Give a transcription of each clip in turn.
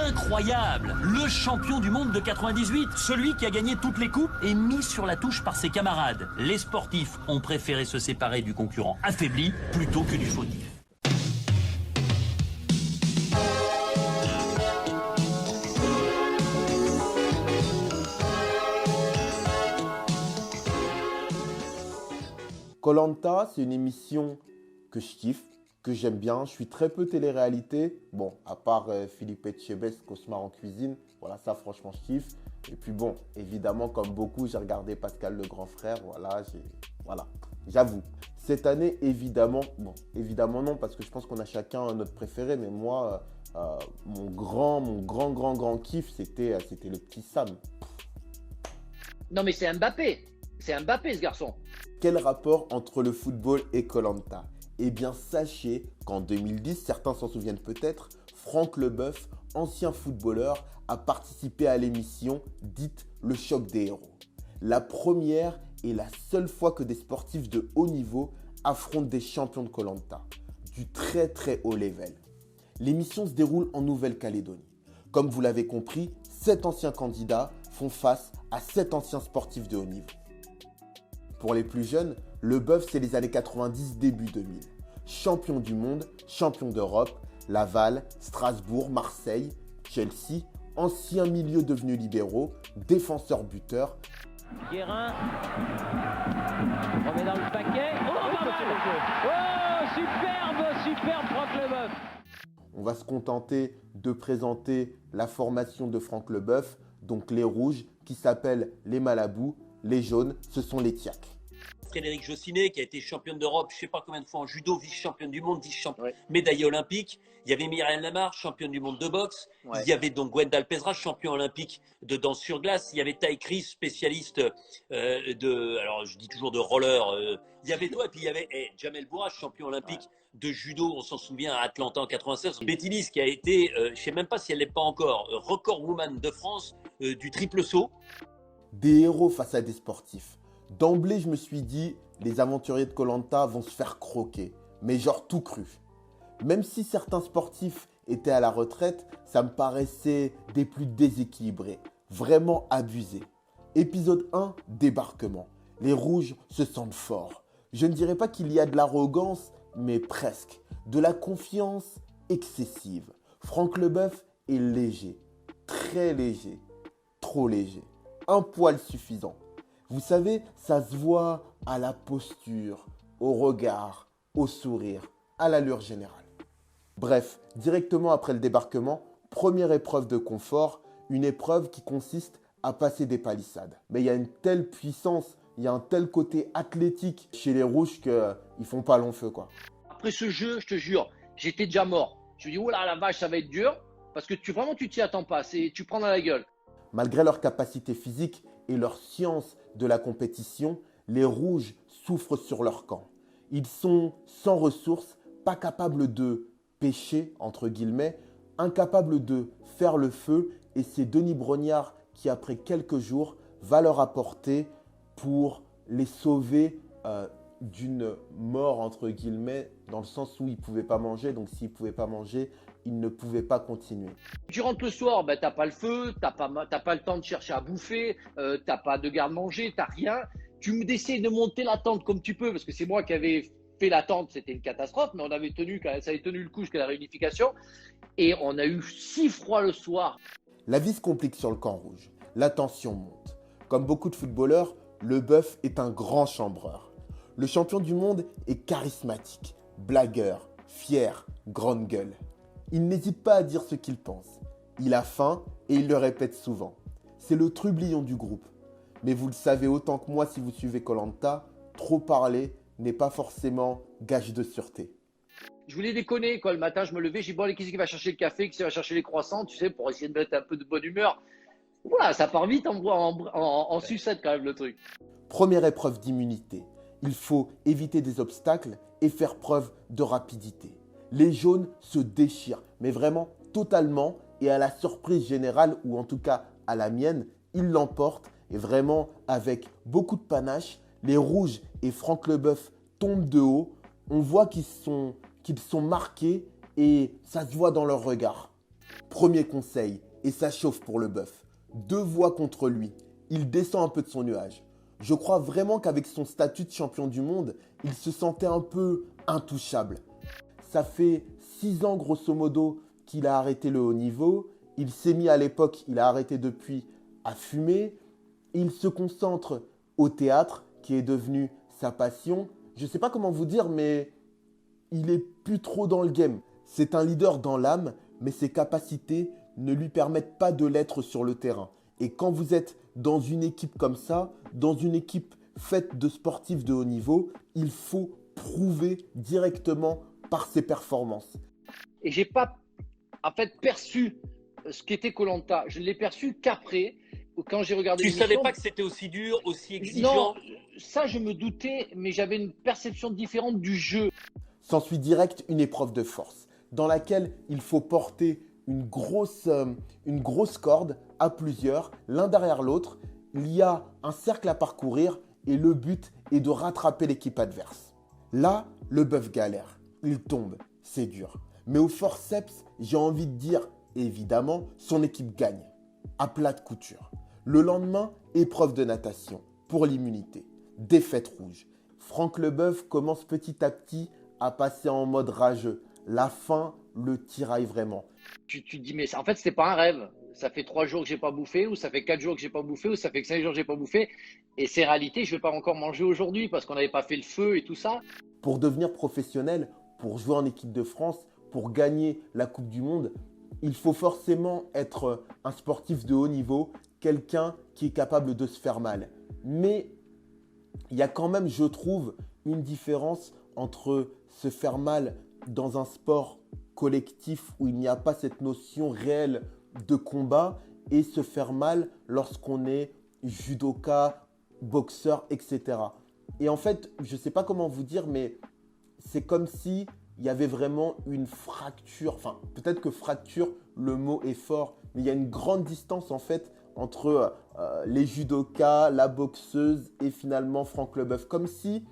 incroyable. Le champion du monde de 98, celui qui a gagné toutes les coupes, est mis sur la touche par ses camarades. Les sportifs ont préféré se séparer du concurrent affaibli plutôt que du fautif. Koh-Lanta, c'est une émission que je kiffe, que j'aime bien. Je suis très peu télé-réalité. Bon, à part Philippe Etchebest, Cauchemar en cuisine. Voilà, ça franchement, je kiffe. Et puis bon, évidemment, comme beaucoup, j'ai regardé Pascal le grand frère. Voilà, j'avoue. Cette année, évidemment non, parce que je pense qu'on a chacun notre préféré. Mais moi, mon grand kiff, c'était le petit Sam. Non mais c'est Mbappé. C'est Mbappé ce garçon. Quel rapport entre le football et Koh-Lanta? Eh bien, sachez qu'en 2010, certains s'en souviennent peut-être, Franck Leboeuf, ancien footballeur, a participé à l'émission dite Le Choc des Héros. La première et la seule fois que des sportifs de haut niveau affrontent des champions de Koh-Lanta, du très haut level. L'émission se déroule en Nouvelle-Calédonie. Comme vous l'avez compris, 7 anciens candidats font face à 7 anciens sportifs de haut niveau. Pour les plus jeunes, Leboeuf, c'est les années 90, début 2000. Champion du monde, champion d'Europe, Laval, Strasbourg, Marseille, Chelsea, ancien milieu devenu libéraux, défenseur buteur. Guérin remet dans le paquet. Oh, superbe Franck Leboeuf. On va se contenter de présenter la formation de Franck Leboeuf, donc les rouges qui s'appellent les Malabous. Les jaunes, ce sont les Tiacs. Frédéric Jossinet, qui a été championne d'Europe, je ne sais pas combien de fois en judo, vice-championne du monde, médaillée olympique. Il y avait Myriam Lamar, championne du monde de boxe. Ouais. Il y avait donc Gwendal Pesra, champion olympique de danse sur glace. Il y avait Ty Chris, spécialiste alors je dis toujours de roller. Il y avait toi, et puis il y avait Jamel Bourras, champion olympique de judo, on s'en souvient, à Atlanta en 96. Betty Liss, qui a été, je ne sais même pas si elle ne l'est pas encore, record woman de France du triple saut. Des héros face à des sportifs. D'emblée, je me suis dit, les aventuriers de Koh-Lanta vont se faire croquer. Mais genre tout cru. Même si certains sportifs étaient à la retraite, ça me paraissait des plus déséquilibrés. Vraiment abusés. Épisode 1, débarquement. Les rouges se sentent forts. Je ne dirais pas qu'il y a de l'arrogance, mais presque. De la confiance excessive. Franck Leboeuf est léger. Très léger. Trop léger. Un poil suffisant. Vous savez, ça se voit à la posture, au regard, au sourire, à l'allure générale. Bref, directement après le débarquement, première épreuve de confort, une épreuve qui consiste à passer des palissades. Mais il y a une telle puissance, il y a un tel côté athlétique chez les rouges qu'ils ne font pas long feu, quoi. Après ce jeu, je te jure, j'étais déjà mort. Je me dis, oh là la vache, ça va être dur, parce que tu t'y attends pas, tu prends dans la gueule. Malgré leur capacité physique et leur science de la compétition, les rouges souffrent sur leur camp. Ils sont sans ressources, pas capables de pêcher, entre guillemets, incapables de faire le feu, et c'est Denis Brognard qui, après quelques jours, va leur apporter pour les sauver d'une mort, entre guillemets, dans le sens où ils ne pouvaient pas manger. Donc s'ils ne pouvaient pas manger, ils ne pouvaient pas continuer. Tu rentres le soir, tu n'as pas le feu, tu n'as pas le temps de chercher à bouffer, tu n'as pas de garde-manger, tu n'as rien. Tu essaies de monter la tente comme tu peux, parce que c'est moi qui avais fait la tente, c'était une catastrophe, mais ça avait tenu le coup jusqu'à la réunification. Et on a eu si froid le soir. La vie se complique sur le camp rouge. La tension monte. Comme beaucoup de footballeurs, Leboeuf est un grand chambreur. Le champion du monde est charismatique, blagueur, fier, grande gueule. Il n'hésite pas à dire ce qu'il pense. Il a faim et il le répète souvent. C'est le trublion du groupe. Mais vous le savez autant que moi si vous suivez Koh-Lanta, trop parler n'est pas forcément gage de sûreté. Je voulais déconner, quoi. Le matin, je me levais, j'ai dit, bon, allez, qui c'est qui va chercher le café, qui c'est qui va chercher les croissants, tu sais, pour essayer de mettre un peu de bonne humeur. Voilà, ça part vite en sucette quand même le truc. Première épreuve d'immunité. Il faut éviter des obstacles et faire preuve de rapidité. Les jaunes se déchirent, mais vraiment totalement, et à la surprise générale, ou en tout cas à la mienne, ils l'emportent, et vraiment avec beaucoup de panache. Les rouges et Franck Leboeuf tombent de haut. On voit qu'ils sont marqués et ça se voit dans leur regard. Premier conseil, et ça chauffe pour le bœuf. 2 voix contre lui. Il descend un peu de son nuage. Je crois vraiment qu'avec son statut de champion du monde, il se sentait un peu intouchable. Ça fait 6 ans grosso modo qu'il a arrêté le haut niveau. Il s'est mis à l'époque, il a arrêté depuis, à fumer. Il se concentre au théâtre qui est devenu sa passion. Je ne sais pas comment vous dire, mais il est plus trop dans le game. C'est un leader dans l'âme, mais ses capacités ne lui permettent pas de l'être sur le terrain. Et quand vous êtes dans une équipe comme ça, dans une équipe faite de sportifs de haut niveau, il faut prouver directement par ses performances. Et j'ai pas en fait perçu ce qu'était koh. Je l'ai perçu qu'après, quand j'ai regardé Tu l'émission. savais pas que c'était aussi dur, aussi exigeant? Non, ça je me doutais, mais j'avais une perception différente du jeu. S'ensuit direct une épreuve de force, dans laquelle il faut porter une grosse corde à plusieurs, l'un derrière l'autre. Il y a un cercle à parcourir et le but est de rattraper l'équipe adverse. Là, le bœuf galère. Il tombe, c'est dur. Mais au forceps, j'ai envie de dire, évidemment, son équipe gagne. À plat de couture. Le lendemain, épreuve de natation pour l'immunité. Défaite rouge. Franck Leboeuf commence petit à petit à passer en mode rageux. La faim le tiraille vraiment. Tu te dis, mais en fait, c'était pas un rêve. Ça fait 3 jours que j'ai pas bouffé, ou ça fait 4 jours que j'ai pas bouffé, ou ça fait 5 jours que j'ai pas bouffé. Et c'est réalité, je vais pas encore manger aujourd'hui parce qu'on n'avait pas fait le feu et tout ça. Pour devenir professionnel, pour jouer en équipe de France, pour gagner la Coupe du Monde, il faut forcément être un sportif de haut niveau, quelqu'un qui est capable de se faire mal. Mais il y a quand même, je trouve, une différence entre se faire mal dans un sport collectif où il n'y a pas cette notion réelle de combat et se faire mal lorsqu'on est judoka, boxeur, etc. Et en fait, je ne sais pas comment vous dire, mais c'est comme si il y avait vraiment une fracture. Enfin, peut-être que fracture, le mot est fort, mais il y a une grande distance en fait entre les judokas, la boxeuse et finalement Franck Leboeuf. Comme si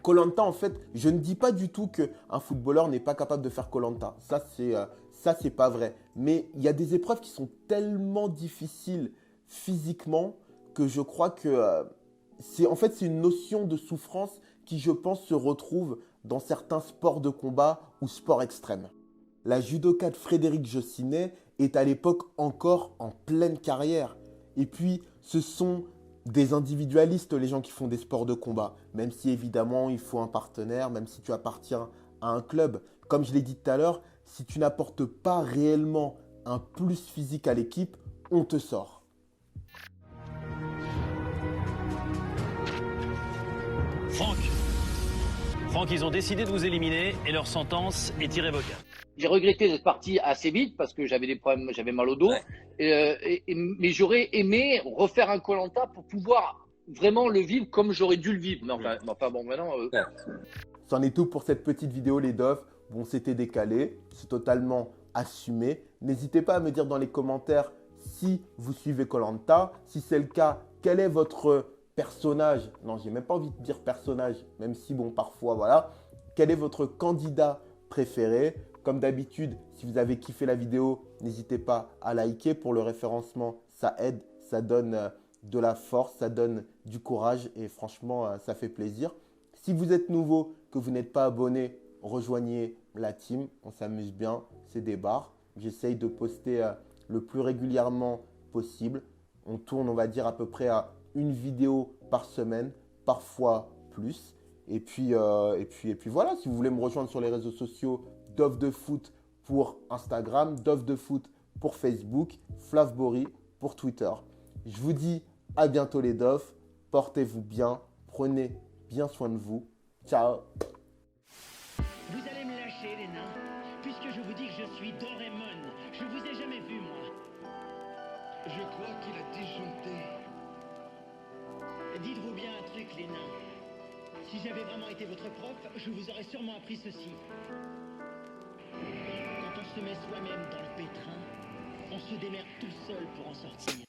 koh, en fait, je ne dis pas du tout qu'un footballeur n'est pas capable de faire koh. Ça, c'est pas vrai. Mais il y a des épreuves qui sont tellement difficiles physiquement que je crois que c'est une notion de souffrance qui, je pense, se retrouve dans certains sports de combat ou sports extrêmes. La judoka de Frédéric Jossinet est à l'époque encore en pleine carrière. Et puis, ce sont des individualistes, les gens qui font des sports de combat. Même si, évidemment, il faut un partenaire, même si tu appartiens à un club. Comme je l'ai dit tout à l'heure, si tu n'apportes pas réellement un plus physique à l'équipe, on te sort. Franck, ils ont décidé de vous éliminer et leur sentence est irrévocable. J'ai regretté d'être parti assez vite parce que j'avais des problèmes, j'avais mal au dos. Ouais. Mais j'aurais aimé refaire un koh pour pouvoir vraiment le vivre comme j'aurais dû le vivre. Mais enfin bon, maintenant. C'en est tout pour cette petite vidéo, les Dofs. Bon, c'était décalé, c'est totalement assumé. N'hésitez pas à me dire dans les commentaires si vous suivez koh. Si c'est le cas, quel est votre personnage? Non, j'ai même pas envie de dire personnage, même si bon, parfois, voilà. Quel est votre candidat préféré? Comme d'habitude, si vous avez kiffé la vidéo, n'hésitez pas à liker pour le référencement. Ça aide, ça donne de la force, ça donne du courage et franchement, ça fait plaisir. Si vous êtes nouveau, que vous n'êtes pas abonné, rejoignez la team. On s'amuse bien, c'est des bars. J'essaye de poster le plus régulièrement possible. On tourne, on va dire, à peu près à une vidéo par semaine, parfois plus. Et puis voilà, si vous voulez me rejoindre sur les réseaux sociaux, Dof de Foot pour Instagram, Dof de Foot pour Facebook, Flavbory pour Twitter. Je vous dis à bientôt les Dofs, portez-vous bien, prenez bien soin de vous. Ciao. Vous allez me lâcher les nains, puisque je vous dis que je suis Doraemon. Je vous ai jamais vu moi. Je crois qu'il a disjoncté. Dites-vous bien un truc les nains. Si j'avais vraiment été votre prof, je vous aurais sûrement appris ceci. Quand on se met soi-même dans le pétrin, on se démerde tout seul pour en sortir.